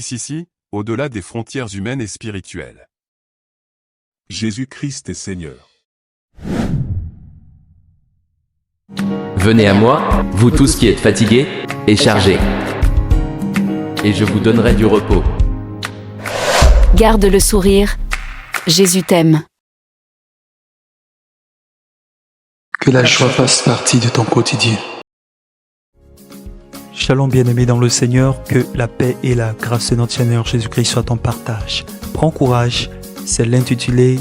d'ici, au-delà des frontières humaines et spirituelles. Jésus-Christ est Seigneur. Venez à moi, vous tous qui êtes fatigués et chargés, et je vous donnerai du repos. Garde le sourire. Jésus t'aime. Que la joie fasse partie de ton quotidien. Shalom bien-aimé dans le Seigneur, que la paix et la grâce de notre Seigneur Jésus-Christ soient ton partage. Prends courage, c'est l'intitulé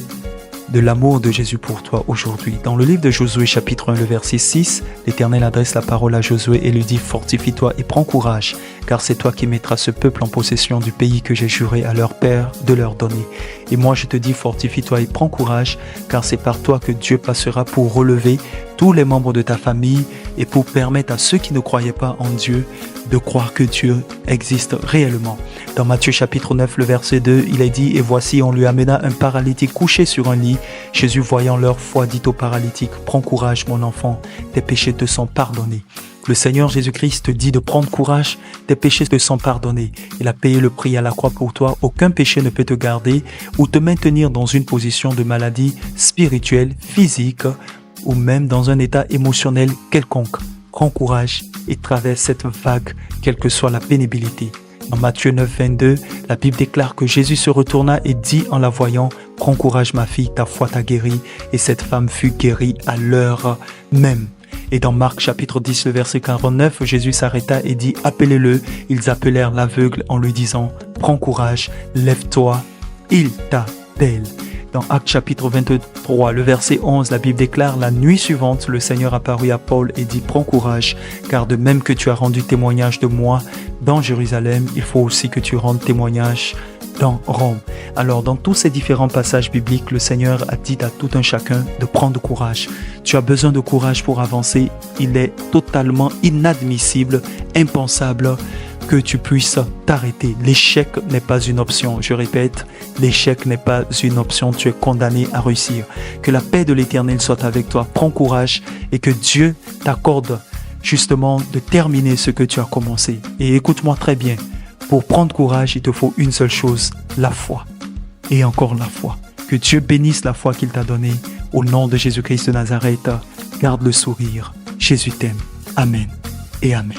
de l'amour de Jésus pour toi aujourd'hui. Dans le livre de Josué chapitre 1, le verset 6, l'Éternel adresse la parole à Josué et lui dit « Fortifie-toi et prends courage, car c'est toi qui mettras ce peuple en possession du pays que j'ai juré à leur père de leur donner. Et moi je te dis fortifie-toi et prends courage, car c'est par toi que Dieu passera pour relever tous les membres de ta famille et pour permettre à ceux qui ne croyaient pas en Dieu de croire que Dieu existe réellement. » Dans Matthieu chapitre 9, le verset 2, il est dit « Et voici, on lui amena un paralytique couché sur un lit. Jésus, voyant leur foi, dit au paralytique, « Prends courage, mon enfant, tes péchés te sont pardonnés. » Le Seigneur Jésus-Christ te dit de prendre courage, tes péchés te sont pardonnés. Il a payé le prix à la croix pour toi. Aucun péché ne peut te garder ou te maintenir dans une position de maladie spirituelle, physique ou même dans un état émotionnel quelconque. Prends courage et traverse cette vague, quelle que soit la pénibilité. Dans Matthieu 9, 22, la Bible déclare que Jésus se retourna et dit en la voyant, « Prends courage ma fille, ta foi t'a guérie. » Et cette femme fut guérie à l'heure même. Et dans Marc chapitre 10, le verset 49, Jésus s'arrêta et dit « Appelez-le ». Ils appelèrent l'aveugle en lui disant « Prends courage, lève-toi, il t'appelle ». Dans Actes chapitre 23, le verset 11, la Bible déclare « La nuit suivante, le Seigneur apparut à Paul et dit « Prends courage, car de même que tu as rendu témoignage de moi dans Jérusalem, il faut aussi que tu rendes témoignage dans Rome. » Alors, dans tous ces différents passages bibliques, le Seigneur a dit à tout un chacun de prendre courage. Tu as besoin de courage pour avancer. Il est totalement inadmissible, impensable que tu puisses t'arrêter. L'échec n'est pas une option. Je répète, l'échec n'est pas une option. Tu es condamné à réussir. Que la paix de l'Éternel soit avec toi. Prends courage et que Dieu t'accorde justement de terminer ce que tu as commencé. Et écoute-moi très bien. Pour prendre courage, il te faut une seule chose, la foi. Et encore la foi. Que Dieu bénisse la foi qu'il t'a donnée. Au nom de Jésus-Christ de Nazareth, garde le sourire. Jésus t'aime. Amen et amen.